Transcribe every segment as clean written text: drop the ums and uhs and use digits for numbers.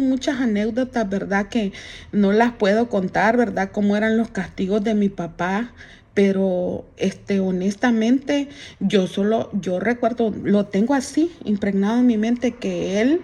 muchas anécdotas, ¿verdad? Que no las puedo contar, ¿verdad? Cómo eran los castigos de mi papá. Pero honestamente, yo recuerdo, lo tengo así, impregnado en mi mente, que él,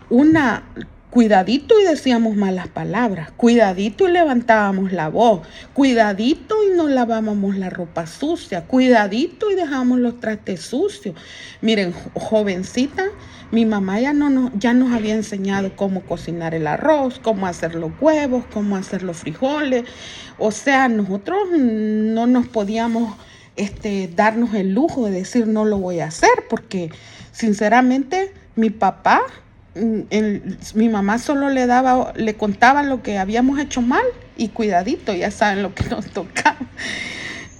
una, cuidadito y decíamos malas palabras, cuidadito y levantábamos la voz, cuidadito y nos lavábamos la ropa sucia, cuidadito y dejábamos los trastes sucios. Miren, jovencita, mi mamá ya nos había enseñado cómo cocinar el arroz, cómo hacer los huevos, cómo hacer los frijoles. O sea, nosotros no nos podíamos darnos el lujo de decir no lo voy a hacer, porque sinceramente mi papá, mi mamá solo le contaba lo que habíamos hecho mal y cuidadito, ya saben lo que nos tocaba.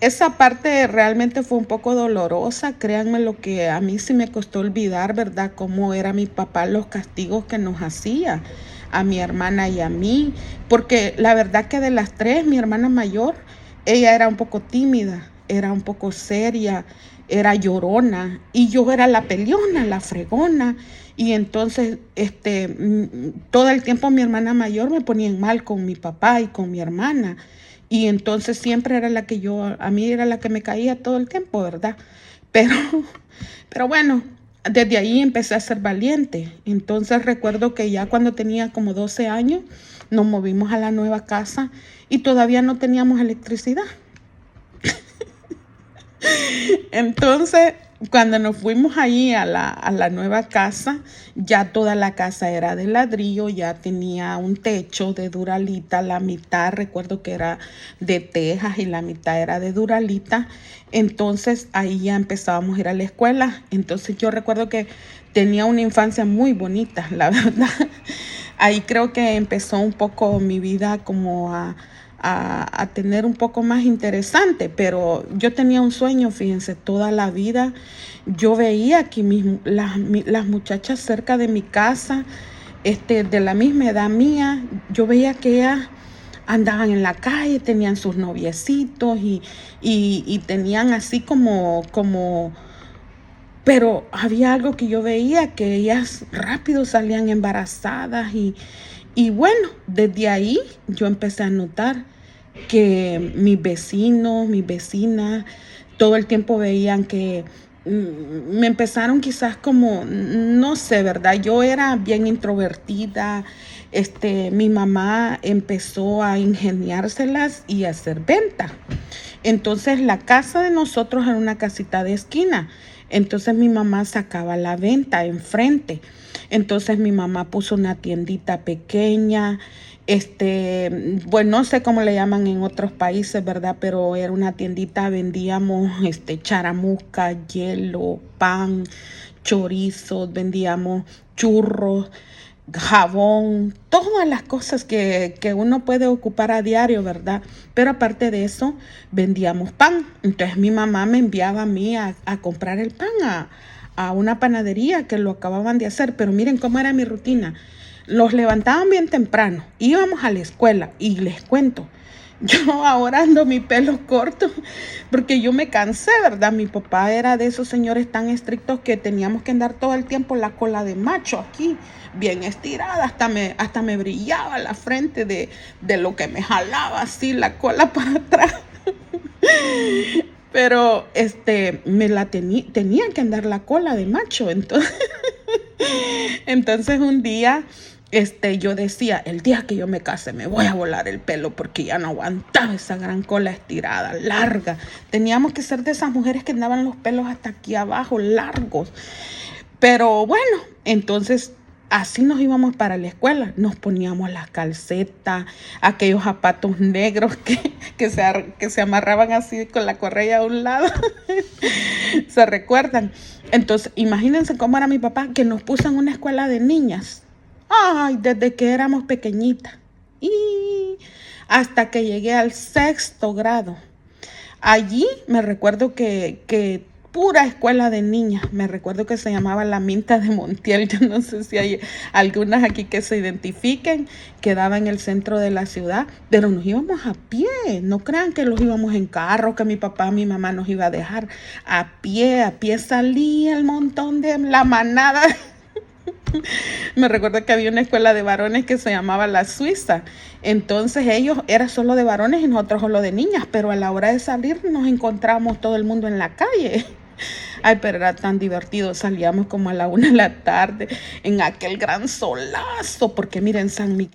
Esa parte realmente fue un poco dolorosa, créanme lo que a mí sí me costó olvidar, ¿verdad? Cómo era mi papá, los castigos que nos hacía a mi hermana y a mí, porque la verdad que de las tres, mi hermana mayor, ella era un poco tímida, era un poco seria, era llorona, y yo era la peleona, la fregona, y entonces todo el tiempo mi hermana mayor me ponía en mal con mi papá y con mi hermana. Y entonces siempre era la que a mí era la que me caía todo el tiempo, ¿verdad? Pero, pero bueno, desde ahí empecé a ser valiente. Entonces recuerdo que ya cuando tenía como 12 años, nos movimos a la nueva casa y todavía no teníamos electricidad. Entonces, cuando nos fuimos ahí a la nueva casa, ya toda la casa era de ladrillo, ya tenía un techo de duralita, la mitad recuerdo que era de tejas y la mitad era de duralita. Entonces ahí ya empezábamos a ir a la escuela. Entonces yo recuerdo que tenía una infancia muy bonita, la verdad. Ahí creo que empezó un poco mi vida como a tener un poco más interesante, pero yo tenía un sueño, fíjense, toda la vida. Yo veía que las muchachas cerca de mi casa, de la misma edad mía, yo veía que ellas andaban en la calle, tenían sus noviecitos y tenían así pero había algo que yo veía, que ellas rápido salían embarazadas y bueno, desde ahí yo empecé a notar que mis vecinos, mis vecinas, todo el tiempo veían que me empezaron quizás como, no sé, ¿verdad? Yo era bien introvertida. Mi mamá empezó a ingeniárselas y a hacer venta. Entonces la casa de nosotros era una casita de esquina. Entonces mi mamá sacaba la venta enfrente. Entonces mi mamá puso una tiendita pequeña. Bueno, no sé cómo le llaman en otros países, ¿verdad? Pero era una tiendita, vendíamos charamusca, hielo, pan, chorizos, vendíamos churros, jabón, todas las cosas que uno puede ocupar a diario, ¿verdad? Pero aparte de eso, vendíamos pan. Entonces mi mamá me enviaba a mí a comprar el pan a una panadería que lo acababan de hacer. Pero miren cómo era mi rutina. Los levantaban bien temprano, íbamos a la escuela y les cuento, yo ahora ando mi pelo corto porque yo me cansé, ¿verdad? Mi papá era de esos señores tan estrictos que teníamos que andar todo el tiempo la cola de macho aquí, bien estirada, hasta me brillaba la frente de lo que me jalaba así la cola para atrás. Pero tenía que andar la cola de macho, entonces un día yo decía, el día que yo me case me voy a volar el pelo porque ya no aguantaba esa gran cola estirada, larga. Teníamos que ser de esas mujeres que andaban los pelos hasta aquí abajo, largos. Pero bueno, entonces así nos íbamos para la escuela. Nos poníamos las calcetas, aquellos zapatos negros que se amarraban así con la correa a un lado. ¿Se recuerdan? Entonces, imagínense cómo era mi papá, que nos puso en una escuela de niñas. Ay, desde que éramos pequeñitas. Y hasta que llegué al 6º grado. Allí me recuerdo que pura escuela de niñas. Me recuerdo que se llamaba La Minta de Montiel. Yo no sé si hay algunas aquí que se identifiquen. Quedaba en el centro de la ciudad, pero nos íbamos a pie. No crean que los íbamos en carro, que mi papá, mi mamá nos iba a dejar a pie. A pie salía el montón de la manada Me recuerdo que había una escuela de varones que se llamaba La Suiza. Entonces ellos era solo de varones y nosotros solo de niñas, pero a la hora de salir nos encontramos todo el mundo en la calle. Ay, pero era tan divertido. Salíamos como a la 1 de la tarde en aquel gran solazo, porque miren, San Miguel